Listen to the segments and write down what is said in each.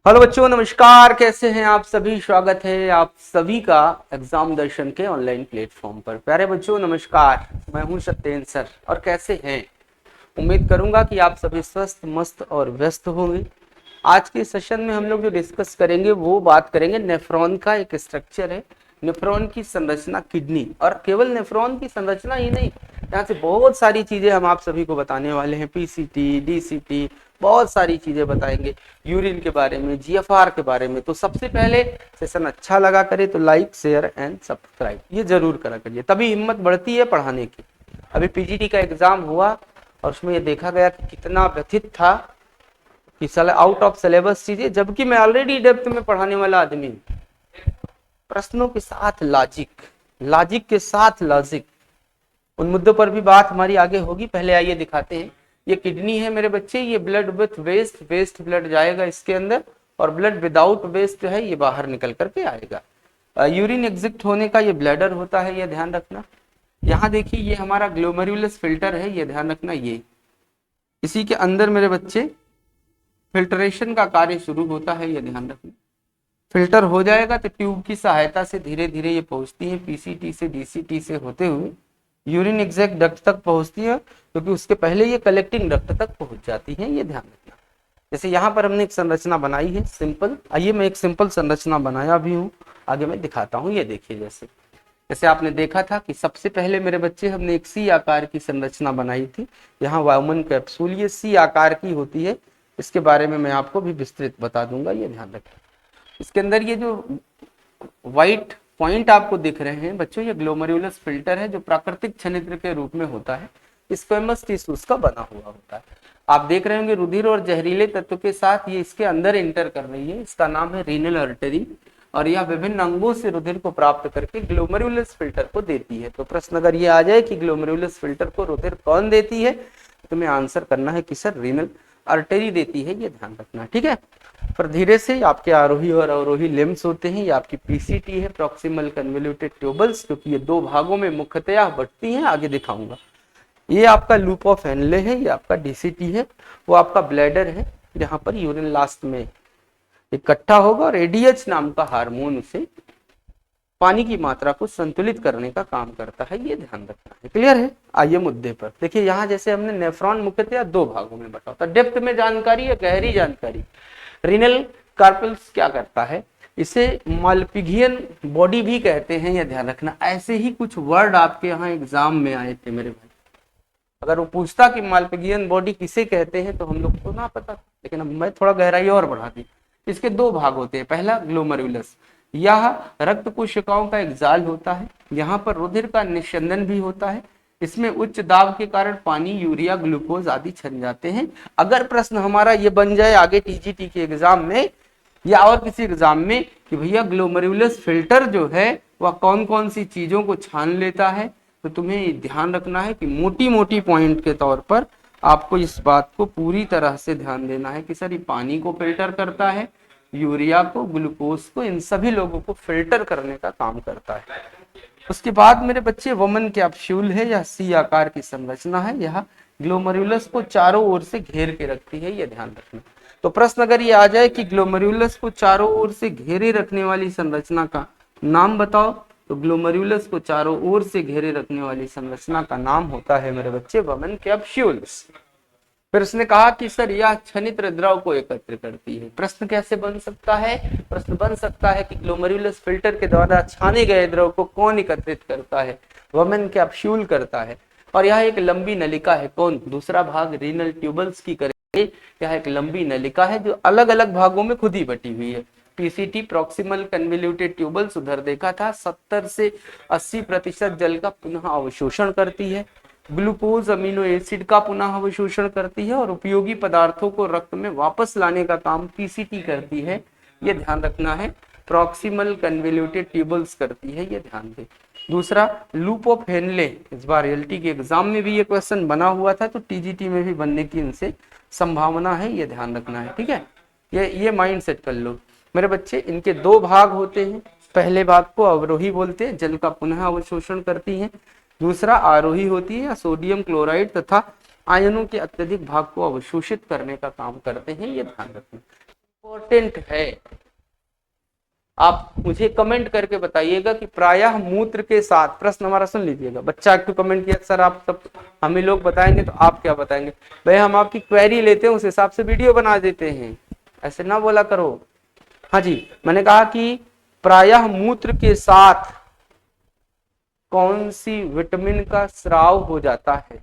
Hello बच्चों, नमस्कार। कैसे हैं आप सभी? स्वागत है आप सभी का एग्जाम दर्शन के ऑनलाइन प्लेटफॉर्म पर। प्यारे बच्चों नमस्कार, मैं हूं सत्येंद्र सर। और कैसे हैं? उम्मीद करूंगा कि आप सभी स्वस्थ, मस्त और व्यस्त होंगे। आज के सेशन में हम लोग जो डिस्कस करेंगे वो बात करेंगे नेफ्रॉन का। एक स्ट्रक्चर है नेफ्रॉन की संरचना, किडनी। और केवल नेफ्रॉन की संरचना ही नहीं, यहाँ से बहुत सारी चीजें हम आप सभी को बताने वाले हैं। पीसीटी, डीसीटी, बहुत सारी चीजें बताएंगे। यूरिन के बारे में, जीएफआर के बारे में। तो सबसे पहले सेशन अच्छा लगा करे तो लाइक, शेयर एंड सब्सक्राइब ये जरूर करा करिए, तभी हिम्मत बढ़ती है पढ़ाने की। अभी पीजीटी का एग्जाम हुआ और उसमें ये देखा गया कि कितना व्यथित था कि साला आउट ऑफ सिलेबस चीजें, जबकि मैं ऑलरेडी डेप्थ में पढ़ाने वाला आदमी हूं। प्रश्नों के साथ लॉजिक, लॉजिक के साथ लॉजिक, उन मुद्दों पर भी बात हमारी आगे होगी। पहले आइए दिखाते हैं। ये किडनी है मेरे बच्चे, ये blood with waste, waste blood जाएगा इसके अंदर, और ब्लड विदाउट वेस्ट जो है ये बाहर निकल करके आएगा। यूरिन एग्जिट होने का ये ब्लैडर होता है, ये ध्यान रखना। यहाँ देखिए ये हमारा ग्लोमेरुलस फिल्टर है, ये ध्यान रखना। ये इसी के अंदर मेरे बच्चे फिल्ट्रेशन का कार्य शुरू होता है, ये ध्यान रखना। फिल्टर हो जाएगा तो ट्यूब की सहायता से धीरे धीरे ये पहुंचती है, पीसीटी से डीसीटी से होते हुए यूरिन एग्जैक्ट डक्ट तक पहुंचती है, क्योंकि उसके पहले ये कलेक्टिंग डक्ट तक पहुंच जाती है, ये ध्यान रखना। जैसे यहाँ पर हमने एक संरचना बनाई है सिंपल। आइए मैं एक सिंपल संरचना बनाया भी हूँ, आगे मैं दिखाता हूँ। ये देखिए, जैसे जैसे आपने देखा था कि सबसे पहले मेरे बच्चे हमने एक सी आकार की संरचना बनाई थी। यहाँ वायुमन कैप्सूल ये सी आकार की होती है, इसके बारे में मैं आपको भी विस्तृत बता दूंगा, ये ध्यान रखना। इसके अंदर ये जो व्हाइट पॉइंट आपको दिख रहे हैं बच्चों, ये ग्लोमेरुलस फिल्टर है, जो प्राकृतिक छनित्र के रूप में होता है, स्क्वेमस टिश्यूज का बना हुआ होता है। आप देख रहे होंगे रुधिर और जहरीले तत्व के साथ ये इसके अंदर इंटर कर रही है। इसका नाम है रीनल आर्टरी, और यह विभिन्न अंगों से रुधिर को प्राप्त करके ग्लोमेरुलस फिल्टर को देती है। तो प्रश्न अगर ये आ जाए कि ग्लोमेरुलस फिल्टर को रुधिर कौन देती है, तो तुम्हें आंसर करना है कि सर रीनल आर्टरी देती है, ये ध्यान रखना, ठीक है। पर धीरे से आपके आरोही और अवरोही लिम्स होते हैं। ये आपकी पीसीटी है, प्रॉक्सिमल कन्वोल्यूटेड ट्यूबल्स, क्योंकि ये दो भागों में मुख्यतया बंटती हैं, आगे दिखाऊंगा। ये आपका लूप ऑफ हेनले है, ये आपका डीसीटी है, वो आपका ब्लैडर है, जहां पर यूरिन लास्ट में इकट्ठा होगा और एडीएच नाम का हार्मोन उसे पानी की मात्रा को संतुलित करने का काम करता है, ये ध्यान रखना है। क्लियर है? आइए मुद्दे पर देखिए। यहाँ जैसे हमने नेफ्रॉन मुख्यतया दो भागों में बटा होता है। डेप्थ में जानकारी या गहरी जानकारी। रीनल कार्पल्स क्या करता है, इसे मालपिघियन बॉडी भी कहते हैं, यह ध्यान रखना। ऐसे ही कुछ वर्ड आपके यहाँ एग्जाम में आए थे मेरे भाई। अगर वो पूछता कि मालपिघियन बॉडी किसे कहते हैं तो हम लोग को ना पता, लेकिन अब मैं थोड़ा गहराई और बढ़ा दी। इसके दो भाग होते हैं। पहला ग्लोमेरुलस, यह रक्त कोशिकाओं का एक जाल होता है, यहाँ पर रुधिर का निस्यंदन भी होता है। इसमें उच्च दाब के कारण पानी, यूरिया, ग्लूकोज आदि छन जाते हैं। अगर प्रश्न हमारा ये बन जाए आगे टीजीटी के एग्जाम में या और किसी एग्जाम में कि भैया ग्लोमेरुलस फिल्टर जो है वह कौन कौन सी चीजों को छान लेता है, तो तुम्हें ध्यान रखना है कि मोटी मोटी पॉइंट के तौर पर आपको इस बात को पूरी तरह से ध्यान देना है कि सर ये पानी को फिल्टर करता है, यूरिया को, ग्लूकोज को, इन सभी लोगों को फिल्टर करने का काम करता है। उसके बाद मेरे बच्चे वोमन कैप्सूल है, यह सी आकार की संरचना है, यह ग्लोमेरुलस को चारों ओर से घेर के रखती है, यह ध्यान रखना। तो प्रश्न अगर ये आ जाए कि ग्लोमेरुलस को चारों ओर से घेरे रखने वाली संरचना का नाम बताओ, तो ग्लोमेरुलस को चारों ओर से घेरे रखने वाली संरचना का नाम होता है मेरे बच्चे वोमन कैप्सूल्स। फिर उसने कहा कि सर यह छनित्र द्रव को एकत्र करती है। प्रश्न कैसे बन सकता है? प्रश्न बन सकता है कि ग्लोमेरुलस फिल्टर के द्वारा छाने गए द्रव को कौन एकत्रित करता है? वोमन कैप्सूल करता है। और यह एक लंबी नलिका है। कौन? दूसरा भाग रीनल ट्यूबल्स की करेंगे। यह एक लंबी नलिका है जो अलग अलग भागों में खुद ही बटी हुई है। पीसीटी प्रॉक्सिमल कन्वोल्यूटेड ट्यूबल्स उधर देखा था, 70 से 80% जल का पुनः अवशोषण करती है। ग्लूकोज अमीनो एसिड का पुनः अवशोषण करती है और उपयोगी पदार्थों को रक्त में वापस लाने का काम पीसीटी करती है, ये ध्यान रखना है। प्रॉक्सिमल कन्वोल्यूटेड ट्यूबल्स करती है, ये ध्यान दे। दूसरा लूप ऑफ हेनले, इस बार एलटी के एग्जाम में भी ये क्वेश्चन बना हुआ था, तो टीजीटी में भी बनने की इनसे संभावना है, ये ध्यान रखना है, ठीक है। ये माइंड सेट कर लो मेरे बच्चे। इनके दो भाग होते हैं। पहले भाग को अवरोही बोलते हैं, जल का पुनः अवशोषण करती हैं। दूसरा आरोही होती है, या सोडियम क्लोराइड तथा आयनों के अत्यधिक भाग को अवशोषित करने का काम करते हैं, ये ध्यान रखना। इम्पोर्टेंट है। आप मुझे कमेंट करके बताइएगा कि प्रायः मूत्र के साथ, प्रश्न हमारा सुन लीजिएगा। बच्चा क्यों कमेंट किया सर आप सब हम ही लोग बताएंगे तो आप क्या बताएंगे? भाई हम आपकी क्वेरी लेते हैं, उस हिसाब से वीडियो बना देते हैं, ऐसे ना बोला करो। हाँ जी, मैंने कहा कि प्रायः मूत्र के साथ कौन सी विटामिन का स्राव हो जाता है,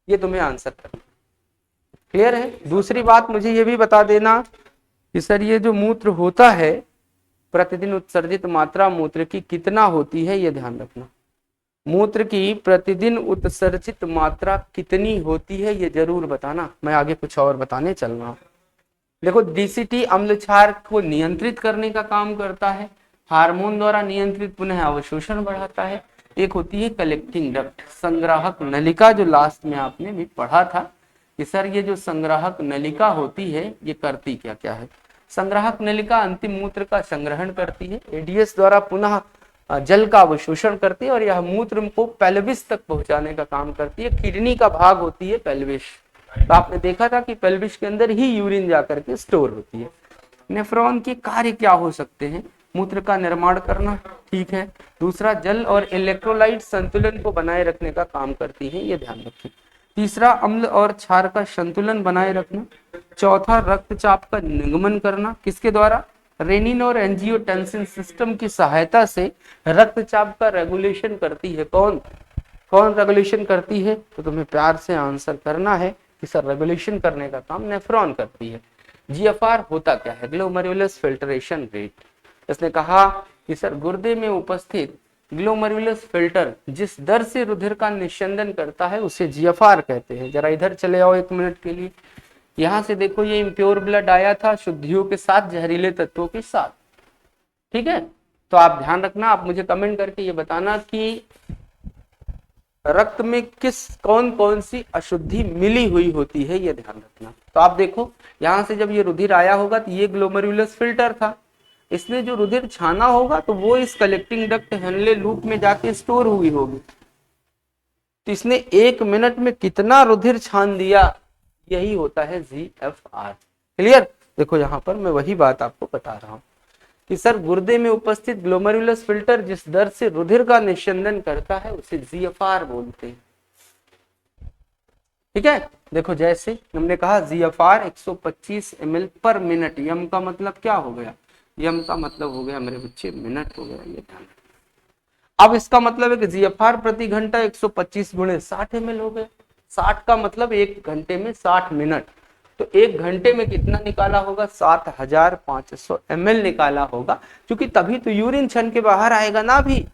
ये तुम्हें आंसर करना। क्लियर है? दूसरी बात मुझे ये भी बता देना कि सर ये जो मूत्र होता है, प्रतिदिन उत्सर्जित मात्रा मूत्र की कितना होती है, ये ध्यान रखना। मूत्र की प्रतिदिन उत्सर्जित मात्रा कितनी होती है, ये जरूर बताना। मैं आगे कुछ और बताने चल रहा हूँ। देखो, डीसीटी अम्ल क्षार को नियंत्रित करने का काम करता है, हार्मोन द्वारा नियंत्रित पुनः अवशोषण बढ़ाता है। एक होती है कलेक्टिंग डक्ट, संग्राहक नलिका, जो लास्ट में आपने भी पढ़ा था कि सर ये जो संग्राहक नलिका होती है ये करती क्या क्या है। संग्राहक नलिका अंतिम मूत्र का संग्रहण करती है, एडीएस द्वारा पुनः जल का अवशोषण करती है, और यह मूत्र को पेल्विस तक पहुंचाने का काम करती है। किडनी का भाग होती है पेल्विस। तो आपने देखा था कि पेल्विस के अंदर ही यूरिन जाकर के स्टोर होती है। नेफ्रॉन के कार्य क्या हो सकते हैं? मूत्र का निर्माण करना, ठीक है। दूसरा, जल और इलेक्ट्रोलाइट संतुलन को बनाए रखने का काम करती है, ये ध्यान रखें। तीसरा, अम्ल और क्षार का संतुलन बनाए रखना। चौथा, रक्तचाप का निगमन करना, किसके द्वारा? रेनिन और एंजियोटेंसिन सिस्टम की सहायता से रक्तचाप का रेगुलेशन करती है। कौन कौन रेगुलेशन करती है? तो तुम्हें प्यार से आंसर करना है कि सर रेगुलेशन करने का काम नेफ्रॉन करती है। जीएफआर होता क्या है? Glomerulus filtration rate. इसने कहा कि सर गुर्दे में उपस्थित ग्लोमेरुलस फिल्टर जिस दर से रुधिर का निस्यंदन करता है उसे जीएफआर कहते हैं। जरा इधर चले आओ एक मिनट के लिए। यहां से देखो, ये इम्प्योर ब्लड आया था शुद्धियों के साथ, जहरीले तत्वों के साथ, ठीक है। तो आप ध्यान रखना, आप मुझे कमेंट करके ये बताना कि रक्त में कौन कौन सी अशुद्धि मिली हुई होती है, ये ध्यान रखना। तो आप देखो, यहां से जब ये रुधिर आया होगा तो ये ग्लोमेरुलस फिल्टर था, इसने जो रुधिर छाना होगा तो वो इस कलेक्टिंग डक्ट हेनले लूप में जाके स्टोर हुई होगी। तो इसने 1 मिनट में कितना रुधिर छान दिया, यही होता है जीएफआर। क्लियर? देखो यहां पर मैं वही बात आपको बता रहा हूं कि सर गुर्दे में उपस्थित ग्लोमेरुलस फिल्टर जिस दर से रुधिर का निस्यंदन करता है उसे जीएफआर बोलते हैं, ठीक है। देखो, जैसे हमने कहा जीएफआर 125 ml पर मिनट। यम का मतलब क्या हो गया? यम का मतलब हो गया मेरे बच्चे मिनट हो गया, ये ध्यान। अब इसका मतलब है कि जीएफआर प्रति घंटा 125 गुणे 60 ml हो गए। 60 का मतलब 1 घंटे में 60 मिनट, तो 1 घंटे में कितना निकाला होगा? 7500 ml निकाला होगा, क्योंकि तभी तो यूरिन छन के बाहर आएगा ना भी।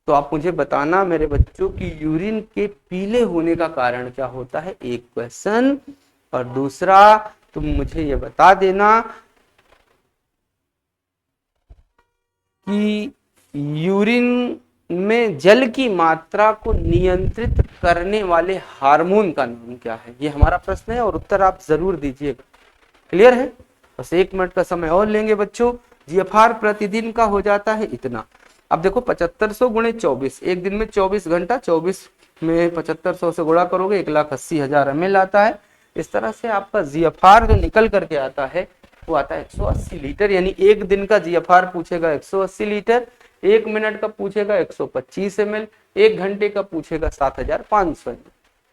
तो आप मुझे बताना मेरे बच्चों की यूरिन के पीले होने का कारण क्या होता है? एक क्वेश्चन। और दूसरा, तुम मुझे ये बता देना कि यूरिन में जल की मात्रा को नियंत्रित करने वाले हार्मोन का नाम क्या है? ये हमारा प्रश्न है और उत्तर आप जरूर दीजिएगा। क्लियर है? बस 1 मिनट का समय और लेंगे बच्चों। जीएफआर प्रतिदिन का हो जाता है इतना। अब देखो, 7500 गुणे 24, एक दिन में 24 घंटा, 24 में 7500 से गुणा करोगे 1,80,000 ml आता है। इस तरह से आपका जीएफआर जो निकल करके आता है वो आता है 180 लीटर। यानी एक दिन का जीएफआर पूछेगा 180 लीटर, 1 मिनट का पूछेगा 125 ml, 1 घंटे का पूछेगा 7500 ml।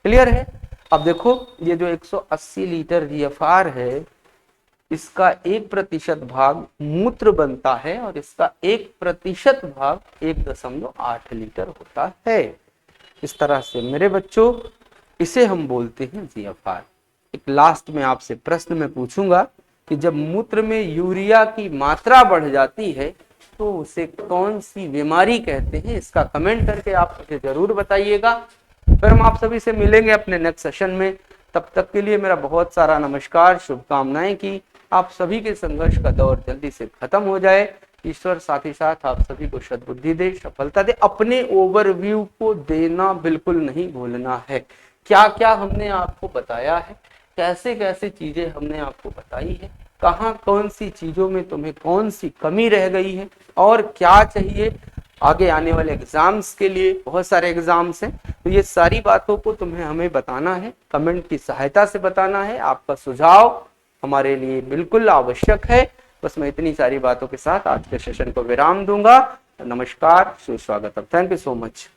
क्लियर है? अब देखो, ये जो 180 लीटर जीएफआर है इसका 1% भाग मूत्र बनता है और इसका 1% भाग 1.8 लीटर होता है। इस तरह से मेरे बच्चों इसे हम बोलते हैं जीएफआर। एक लास्ट में आपसे प्रश्न मैं पूछूंगा कि जब मूत्र में यूरिया की मात्रा बढ़ जाती है तो उसे कौन सी बीमारी कहते हैं? इसका कमेंट करके आप मुझे जरूर बताइएगा। फिर हम आप सभी से मिलेंगे अपने नेक्स्ट सेशन में। तब तक के लिए मेरा बहुत सारा नमस्कार, शुभकामनाएं कि आप सभी के संघर्ष का दौर जल्दी से खत्म हो जाए। ईश्वर साथ ही साथ आप सभी को सद्बुद्धि दे, सफलता दे। अपने ओवरव्यू को देना बिल्कुल नहीं भूलना है। क्या क्या हमने आपको बताया है, कैसे कैसे चीजें हमने आपको बताई है, कहाँ कौन सी चीजों में तुम्हें कौन सी कमी रह गई है और क्या चाहिए आगे आने वाले एग्जाम्स के लिए। बहुत सारे एग्जाम्स हैं, तो ये सारी बातों को तुम्हें हमें बताना है, कमेंट की सहायता से बताना है। आपका सुझाव हमारे लिए बिल्कुल आवश्यक है। बस मैं इतनी सारी बातों के साथ आज के सेशन को विराम दूंगा। नमस्कार, सुस्वागतम। Thank you so much.